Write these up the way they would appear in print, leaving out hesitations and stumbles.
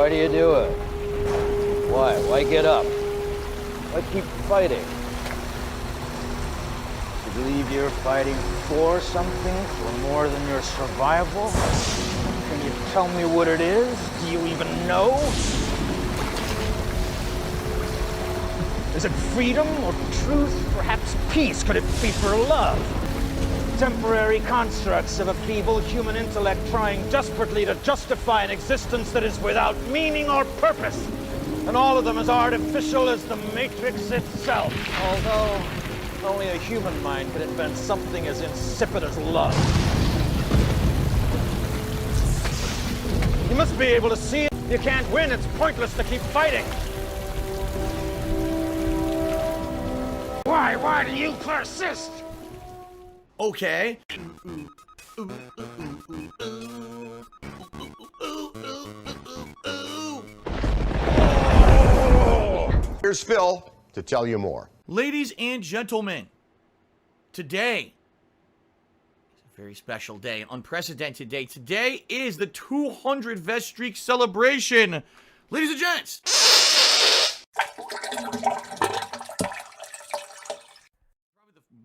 Why do you do it? Why? Why get up? Why keep fighting? You believe you're fighting for something, for more than your survival? Can you tell me what it is? Do you even know? Is it freedom or truth? Perhaps peace? Could it be for love? Temporary constructs of a feeble human intellect trying desperately to justify an existence that is without meaning or purpose. And all of them as artificial as the Matrix itself. Although only a human mind could invent something as insipid as love. You must be able to see it. You can't win. It's pointless to keep fighting. Why? Why do you persist? Okay. Here's Phil to tell you more. Ladies and gentlemen, today is a very special day, an unprecedented day. Today is the 200 vest streak celebration. Ladies and gents.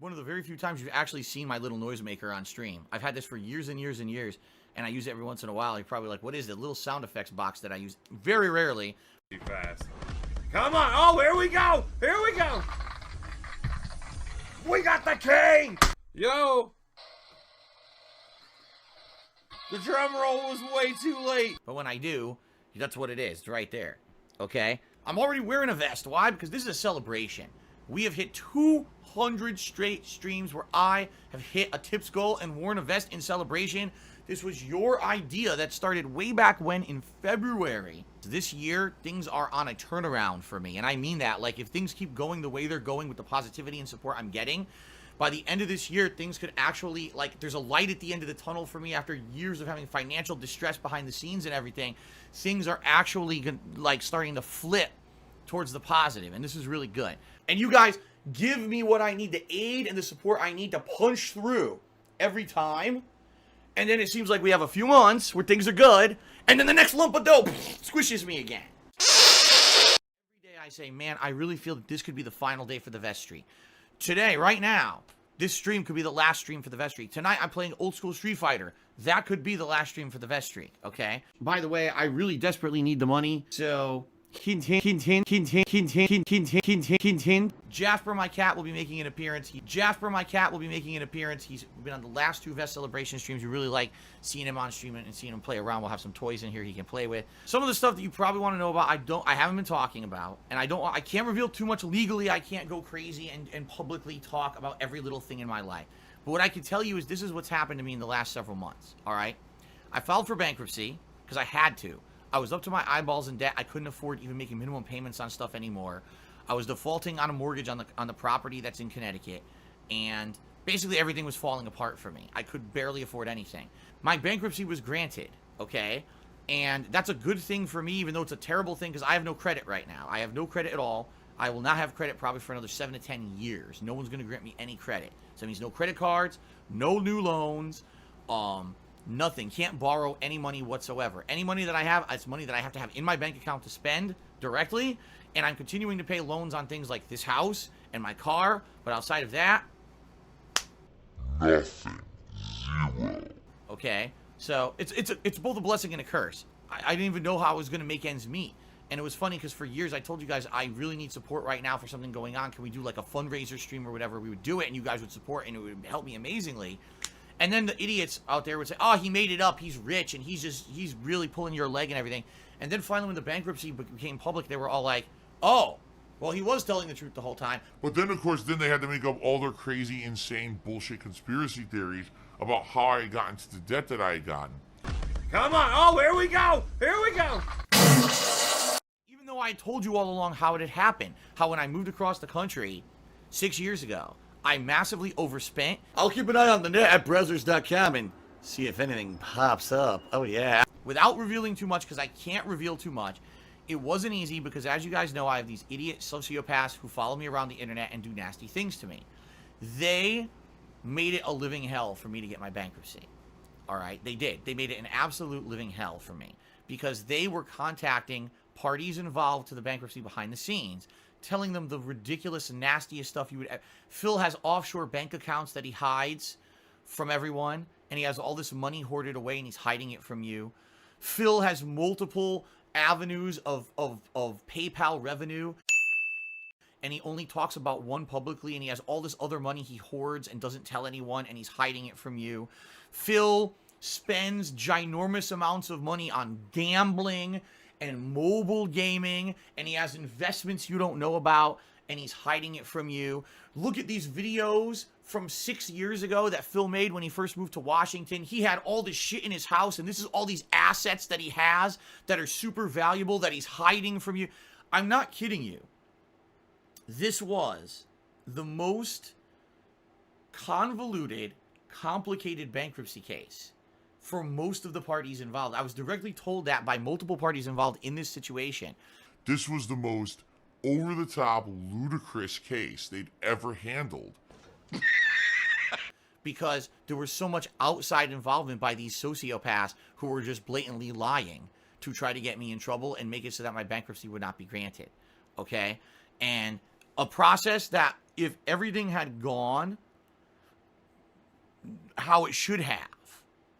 One of the very few times you've actually seen my little noisemaker on stream. I've had this for years and years and years, and I use it every once in a while. You're probably like, what is it? Little sound effects box that I use very rarely. Too fast. Come on. Oh, here we go. Here we go. We got the king. Yo. The drum roll was way too late. But when I do, that's what it is. It's right there. Okay? I'm already wearing a vest. Why? Because this is a celebration. We have hit 200 straight streams where I have hit a tips goal and worn a vest in celebration. This was your idea that started way back when in February. This year, things are on a turnaround for me. And I mean that. Like, if things keep going the way they're going with the positivity and support I'm getting, by the end of this year, things could actually, like, there's a light at the end of the tunnel for me after years of having financial distress behind the scenes and everything. Things are actually, like, starting to flip towards the positive, and this is really good. And you guys give me what I need, the aid and the support I need to punch through every time. And then it seems like we have a few months where things are good, and then the next lump of dope squishes me again. Every day I say, man, I really feel that this could be the final day for the vest streak. Today, right now, this stream could be the last stream for the vest streak. Tonight, I'm playing old school Street Fighter. That could be the last stream for the vest streak, okay? By the way, I really desperately need the money, so Jasper, my cat, will be making an appearance. Jasper, my cat, will be making an appearance. He's been on the last two Vest Celebration streams. We really like seeing him on stream and seeing him play around. We'll have some toys in here he can play with. Some of the stuff that you probably want to know about, I haven't been talking about, and I can't reveal too much legally. I can't go crazy and publicly talk about every little thing in my life. But what I can tell you is this is what's happened to me in the last several months. All right, I filed for bankruptcy because I had to. I was up to my eyeballs in debt. I couldn't afford even making minimum payments on stuff anymore. I was defaulting on a mortgage on the property that's in Connecticut, and basically everything was falling apart for me. I could barely afford anything. My bankruptcy was granted, okay? And that's a good thing for me, even though it's a terrible thing because I have no credit right now. I have no credit at all. I will not have credit probably for another 7 to 10 years. No one's going to grant me any credit. So that means no credit cards, no new loans, nothing. Can't borrow any money whatsoever. Any money that I have, it's money that I have to have in my bank account to spend directly, and I'm continuing to pay loans on things like this house and my car, but outside of that, nothing. Zero. Okay, so it's both a blessing and a curse. I didn't even know how I was going to make ends meet. And it was funny because for years I told you guys I really need support right now for something going on. Can we do like a fundraiser stream or whatever? We would do it and you guys would support and it would help me amazingly. And then the idiots out there would say, oh, he made it up, he's rich, and he's really pulling your leg and everything. And then finally when the bankruptcy became public, they were all like, oh, well, he was telling the truth the whole time. But then, of course, they had to make up all their crazy, insane, bullshit conspiracy theories about how I got into the debt that I had gotten. Come on. Oh, here we go. Here we go. Even though I told you all along how it had happened, how when I moved across the country 6 years ago, I massively overspent. I'll keep an eye on the net at Brazzers.com and see if anything pops up. Oh, yeah. Without revealing too much, because I can't reveal too much, it wasn't easy because, as you guys know, I have these idiot sociopaths who follow me around the internet and do nasty things to me. They made it a living hell for me to get my bankruptcy. All right? They did. They made it an absolute living hell for me because they were contacting parties involved to the bankruptcy behind the scenes, telling them the ridiculous and nastiest stuff you would. Phil has offshore bank accounts that he hides from everyone, and he has all this money hoarded away, and he's hiding it from you. Phil has multiple avenues of PayPal revenue, and he only talks about one publicly, and he has all this other money he hoards and doesn't tell anyone, and he's hiding it from you. Phil spends ginormous amounts of money on gambling and mobile gaming, and he has investments you don't know about, and he's hiding it from you. Look at these videos from 6 years ago that Phil made when he first moved to Washington. He had all this shit in his house, and this is all these assets that he has that are super valuable that he's hiding from you. I'm not kidding you. This was the most convoluted, complicated bankruptcy case for most of the parties involved. I was directly told that by multiple parties involved in this situation. This was the most over-the-top, ludicrous case they'd ever handled. Because there was so much outside involvement by these sociopaths who were just blatantly lying to try to get me in trouble and make it so that my bankruptcy would not be granted. Okay? And a process that, if everything had gone how it should have,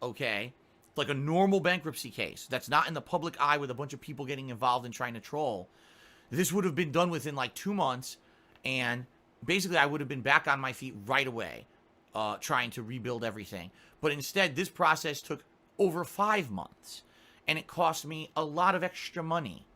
okay, like a normal bankruptcy case that's not in the public eye with a bunch of people getting involved and trying to troll, this would have been done within like 2 months, and basically I would have been back on my feet right away, trying to rebuild everything. But instead, this process took over 5 months, and it cost me a lot of extra money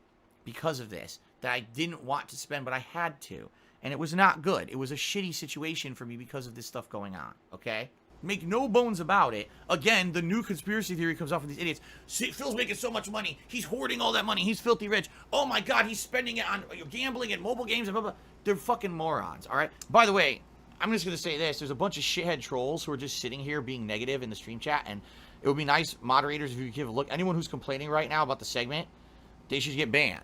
because of this that I didn't want to spend, but I had to. And it was not good. It was a shitty situation for me because of this stuff going on, okay? Make no bones about it. Again, the new conspiracy theory comes off of these idiots. See, Phil's making so much money. He's hoarding all that money. He's filthy rich. Oh my God, he's spending it on gambling and mobile games and blah, blah. They're fucking morons, all right? By the way, I'm just going to say this. There's a bunch of shithead trolls who are just sitting here being negative in the stream chat, and it would be nice, moderators, if you could give a look. Anyone who's complaining right now about the segment, they should get banned.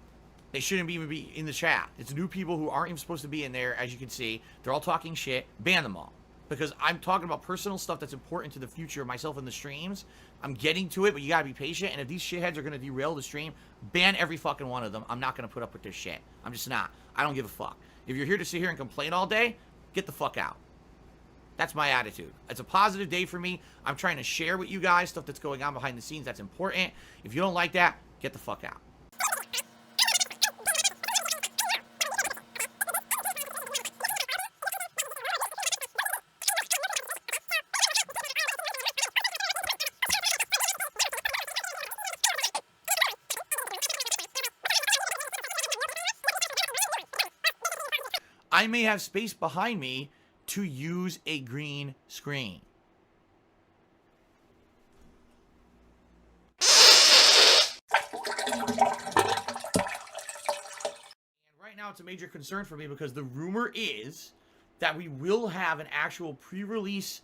They shouldn't even be in the chat. It's new people who aren't even supposed to be in there, as you can see. They're all talking shit. Ban them all. Because I'm talking about personal stuff that's important to the future of myself in the streams. I'm getting to it, but you gotta be patient. And if these shitheads are gonna derail the stream, ban every fucking one of them. I'm not gonna put up with their shit. I'm just not. I don't give a fuck. If you're here to sit here and complain all day, get the fuck out. That's my attitude. It's a positive day for me. I'm trying to share with you guys stuff that's going on behind the scenes that's important. If you don't like that, get the fuck out. I may have space behind me to use a green screen. And right now it's a major concern for me because the rumor is that we will have an actual pre-release,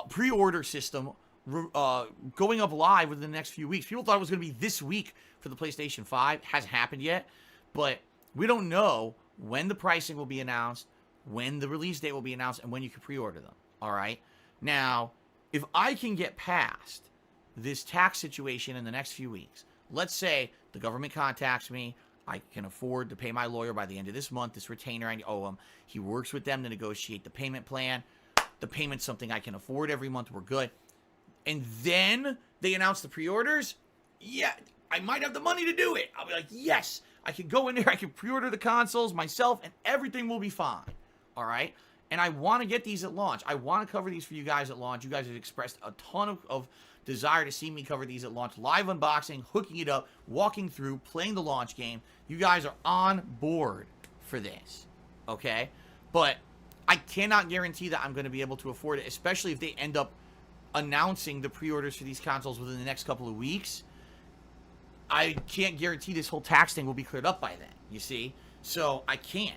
pre-order system going up live within the next few weeks. People thought it was going to be this week for the PlayStation 5. It hasn't happened yet, but we don't know when the pricing will be announced, when the release date will be announced, and when you can pre-order them, all right? Now, if I can get past this tax situation in the next few weeks, let's say the government contacts me, I can afford to pay my lawyer by the end of this month, this retainer I owe him, he works with them to negotiate the payment plan, the payment's something I can afford every month, we're good, and then they announce the pre-orders, yeah, I might have the money to do it. I'll be like, yes, I can go in there, I can pre-order the consoles myself, and everything will be fine, all right? And I want to get these at launch. I want to cover these for you guys at launch. You guys have expressed a ton of desire to see me cover these at launch. Live unboxing, hooking it up, walking through, playing the launch game. You guys are on board for this, okay? But I cannot guarantee that I'm going to be able to afford it, especially if they end up announcing the pre-orders for these consoles within the next couple of weeks. I can't guarantee this whole tax thing will be cleared up by then, you see? So, I can't.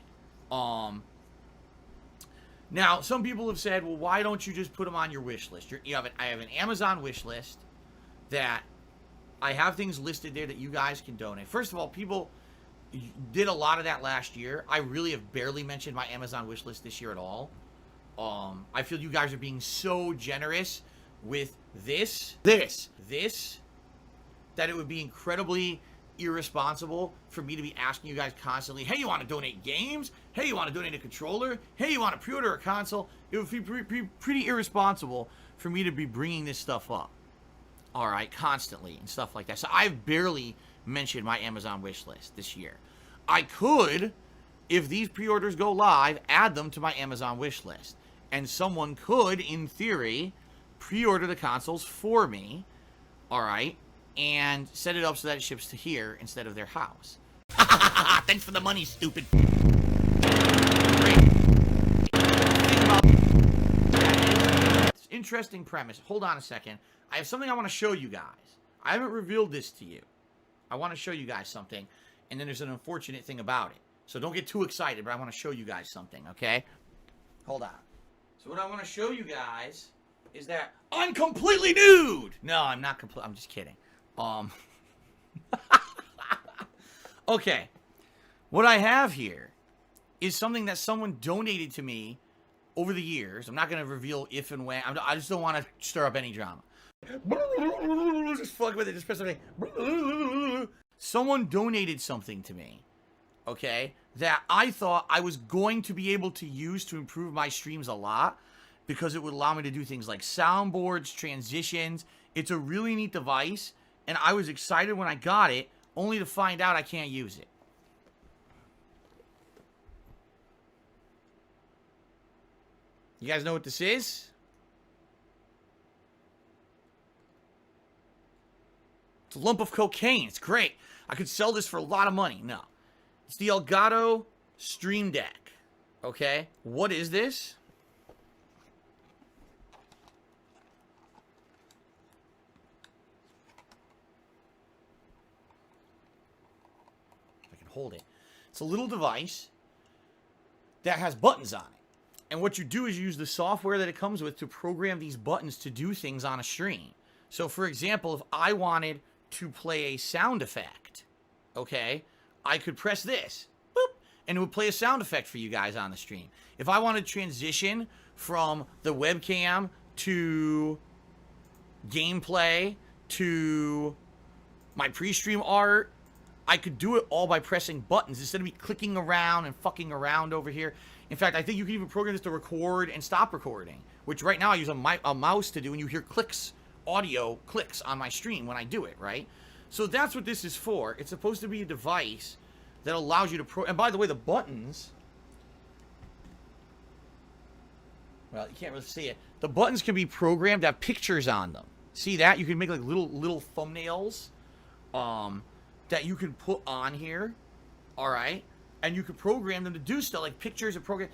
Now, some people have said, well, why don't you just put them on your wish list? I have an Amazon wish list that I have things listed there that you guys can donate. First of all, people did a lot of that last year. I really have barely mentioned my Amazon wish list this year at all. I feel you guys are being so generous with this, that it would be incredibly irresponsible for me to be asking you guys constantly, hey, you want to donate games? Hey, you want to donate a controller? Hey, you want to pre-order a console? It would be pretty irresponsible for me to be bringing this stuff up, all right, constantly and stuff like that. So I've barely mentioned my Amazon wish list this year. I could, if these pre-orders go live, add them to my Amazon wish list, and someone could, in theory, pre-order the consoles for me, all right, and set it up so that it ships to here instead of their house. Thanks for the money, stupid. Great. It's interesting premise. Hold on a second. I have something I want to show you guys. I haven't revealed this to you. I want to show you guys something, and then there's an unfortunate thing about it. So don't get too excited, but I want to show you guys something, okay? Hold on. So what I want to show you guys is that I'm completely nude! No, I'm not I'm just kidding. Okay, what I have here is something that someone donated to me over the years. I'm not going to reveal if and when. I just don't want to stir up any drama. Just fuck with it. Just press something. Someone donated something to me, okay, that I thought I was going to be able to use to improve my streams a lot because it would allow me to do things like soundboards, transitions. It's a really neat device. And I was excited when I got it, only to find out I can't use it. You guys know what this is? It's a lump of cocaine. It's great. I could sell this for a lot of money. No. It's the Elgato Stream Deck. Okay? What is this? Hold it. It's a little device that has buttons on it. And what you do is you use the software that it comes with to program these buttons to do things on a stream. So, for example, if I wanted to play a sound effect, okay, I could press this, boop, and it would play a sound effect for you guys on the stream. If I wanted to transition from the webcam to gameplay to my pre-stream art, I could do it all by pressing buttons instead of me clicking around and fucking around over here. In fact, I think you can even program this to record and stop recording, which right now I use a mouse to do, and you hear clicks, audio clicks on my stream when I do it, right? So that's what this is for. It's supposed to be a device that allows you to and by the way, the buttons, well, you can't really see it. The buttons can be programmed to have pictures on them. See that? You can make like little thumbnails. That you can put on here, all right? And you can program them to do stuff like pictures and program.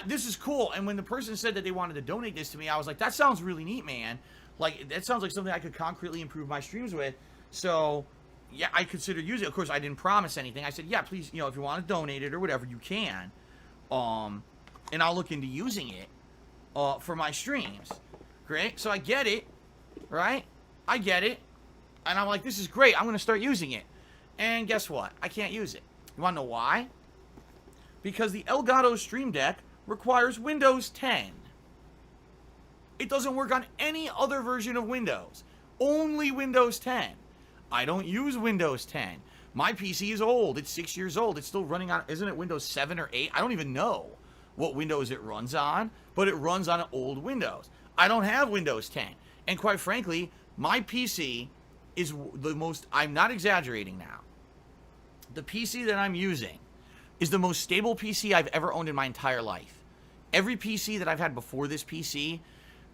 This is cool. And when the person said that they wanted to donate this to me, I was like, that sounds really neat, man. Like, that sounds like something I could concretely improve my streams with. So, yeah, I consider using it. Of course, I didn't promise anything. I said, yeah, please, you know, if you want to donate it or whatever, you can. And I'll look into using it for my streams. Great. So I get it, right? I get it. And I'm like, this is great. I'm going to start using it. And guess what? I can't use it. You want to know why? Because the Elgato Stream Deck requires Windows 10. It doesn't work on any other version of Windows. Only Windows 10. I don't use Windows 10. My PC is old. It's 6 years old. It's still running on, isn't it Windows 7 or 8? I don't even know what Windows it runs on, but it runs on an old Windows. I don't have Windows 10. And quite frankly, my PC is the most, I'm not exaggerating now, the PC that I'm using is the most stable PC I've ever owned in my entire life. Every PC that I've had before this PC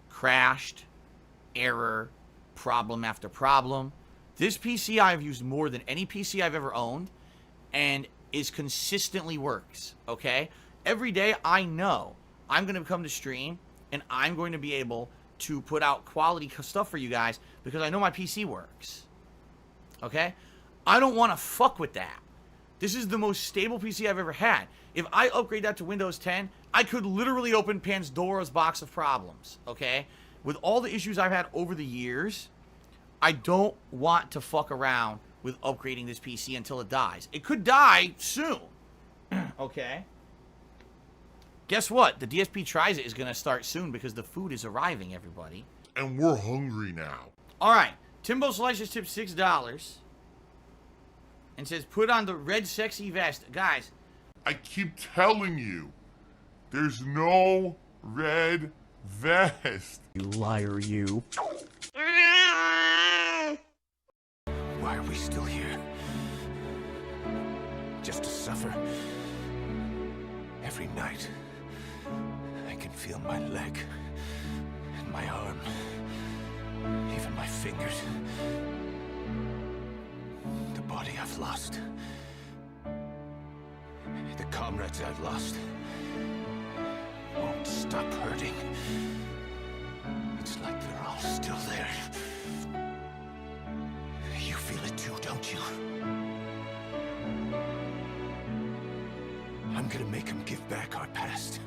crashed, error, problem after problem. This PC I've used more than any PC I've ever owned and is consistently works, okay? Every day I know I'm going to come to stream and I'm going to be able to put out quality stuff for you guys because I know my PC works, okay? I don't want to fuck with that. This is the most stable PC I've ever had. If I upgrade that to Windows 10, I could literally open Pandora's box of problems, okay? With all the issues I've had over the years, I don't want to fuck around with upgrading this PC until it dies. It could die soon, okay? Guess what? The DSP Tries It is going to start soon because the food is arriving, everybody. And we're hungry now. All right. Timbo Slices tipped $6 and says, put on the red sexy vest. Guys. I keep telling you, there's no red vest. You liar, you. Why are we still here? Just to suffer? Every night, I can feel my leg and my arm, even my fingers. The body I've lost. The comrades I've lost won't stop hurting. It's like they're all still there. You feel it too, don't you? I'm gonna make them give back our past.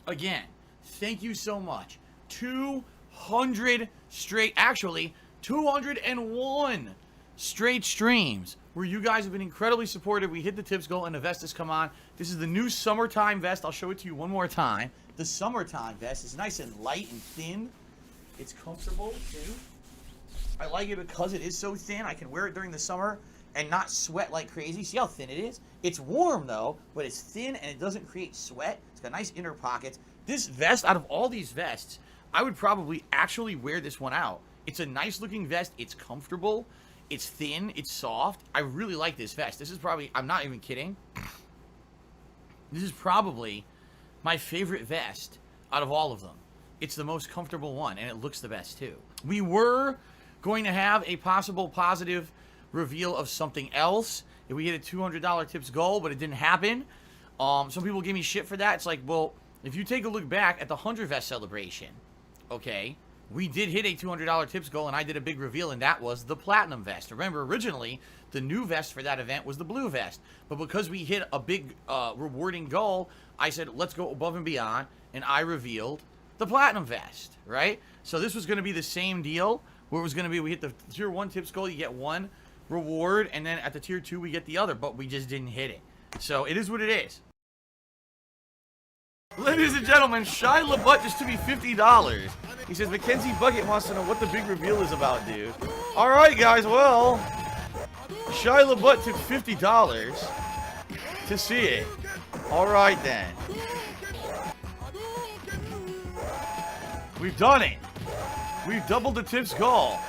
Again, thank you so much. 200 straight, actually, 201 straight streams where you guys have been incredibly supportive. We hit the tips goal and the vest has come on. This is the new summertime vest. I'll show it to you one more time. The summertime vest is nice and light and thin. It's comfortable too. I like it because it is so thin. I can wear it during the summer and not sweat like crazy. See how thin it is? It's warm though, but it's thin and it doesn't create sweat. It's got nice inner pockets. This vest, out of all these vests, I would probably actually wear this one out. It's a nice looking vest. It's comfortable. It's thin. It's soft. I really like this vest. This is probably, I'm not even kidding. This is probably my favorite vest out of all of them. It's the most comfortable one and it looks the best too. We were going to have a possible positive reveal of something else if we hit a $200 tips goal, but it didn't happen. Some people give me shit for that. It's like, well, if you take a look back at the 100 vest celebration, okay, we did hit a $200 tips goal and I did a big reveal and that was the platinum vest. Remember, originally the new vest for that event was the blue vest, but because we hit a big rewarding goal, I said let's go above and beyond and I revealed the platinum vest, right? So this was going to be the same deal where it was going to be, we hit the tier 1 tips goal, you get one reward, and then at the tier 2 we get the other, but we just didn't hit it. So it is what it is. Ladies and gentlemen, Shia LaBeouf just to be $50. He says Mackenzie Bucket wants to know what the big reveal is about, dude. Alright guys, well, Shia LaBeouf took $50 to see it. Alright then. We've done it. We've doubled the tips goal.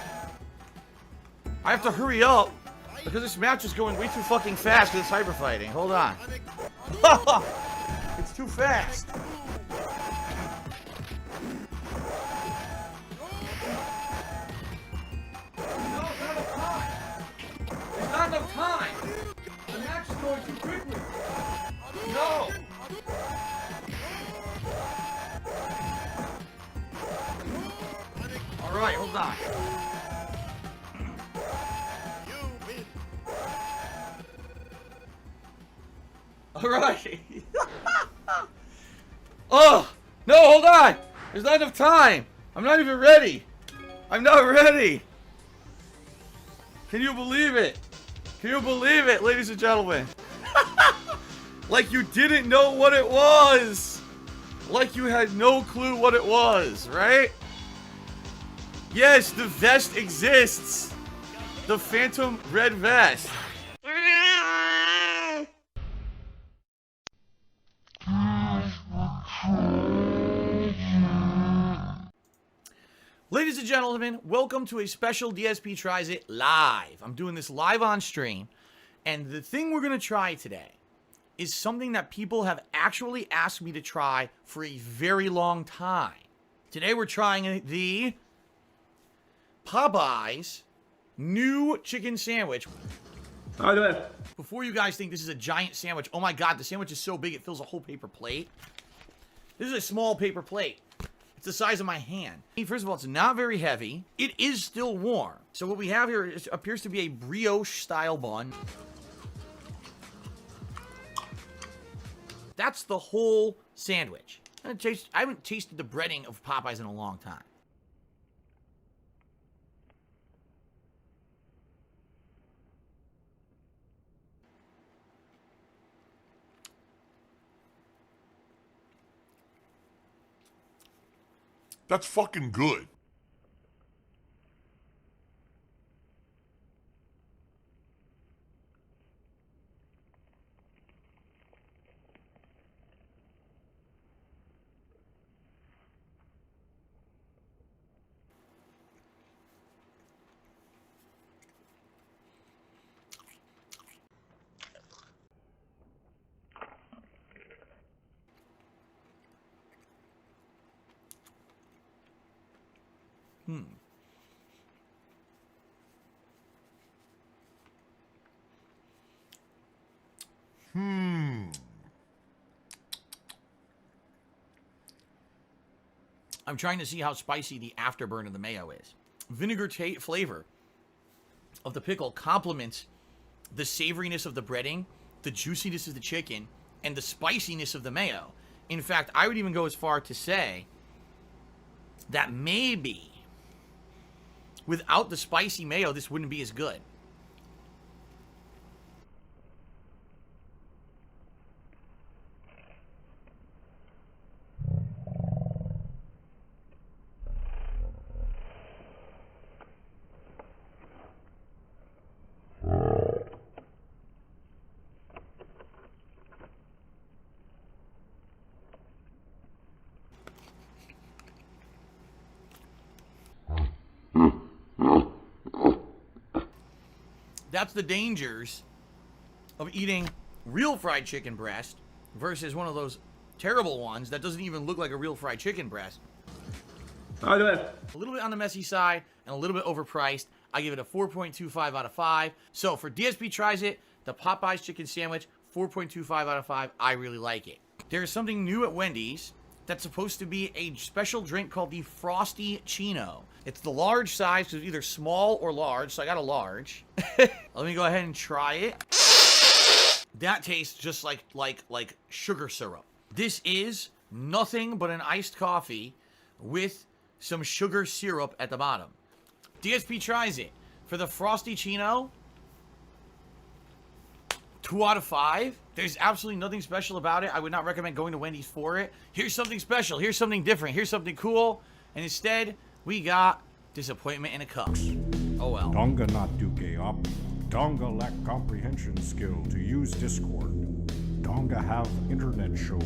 I have to hurry up because this match is going way too fucking fast with this hyper fighting. Hold on. It's too fast. There's not enough time. The match is going too quickly. No. All right, hold on. All right. Oh, no, hold on. There's not enough time. I'm not even ready. I'm not ready. Can you believe it? Can you believe it, ladies and gentlemen? Like you didn't know what it was. Like you had no clue what it was, right? Yes, the vest exists. The Phantom Red Vest. Ladies and gentlemen, welcome to a special DSP Tries It live. I'm doing this live on stream, and the thing we're going to try today is something that people have actually asked me to try for a very long time. Today we're trying the Popeyes new chicken sandwich. How do I? Before you guys think this is a giant sandwich, oh my god, the sandwich is so big it fills a whole paper plate. This is a small paper plate. It's the size of my hand. First of all, it's not very heavy. It is still warm. So what we have here appears to be a brioche style bun. That's the whole sandwich. I haven't tasted the breading of Popeyes in a long time. That's fucking good. I'm trying to see how spicy the afterburn of the mayo is. Vinegar flavor of the pickle complements the savoriness of the breading, the juiciness of the chicken, and the spiciness of the mayo. In fact, I would even go as far to say that maybe without the spicy mayo, this wouldn't be as good. That's the dangers of eating real fried chicken breast versus one of those terrible ones that doesn't even look like a real fried chicken breast. Go ahead. A little bit on the messy side and a little bit overpriced. I give it a 4.25 out of 5. So for DSP Tries It, the Popeyes chicken sandwich, 4.25 out of 5. I really like it. There's something new at Wendy's that's supposed to be a special drink called the Frosty Chino. It's the large size, so it's either small or large, so I got a large. Let me go ahead and try it. That tastes just like sugar syrup. This is nothing but an iced coffee with some sugar syrup at the bottom. DSP Tries It. For the Frosty Chino, 2 out of 5. There's absolutely nothing special about it. I would not recommend going to Wendy's for it. Here's something special. Here's something different. Here's something cool. And instead, we got disappointment in a cup. Oh well. Donga not duke up. Donga lack comprehension skill to use Discord. Donga have internet show.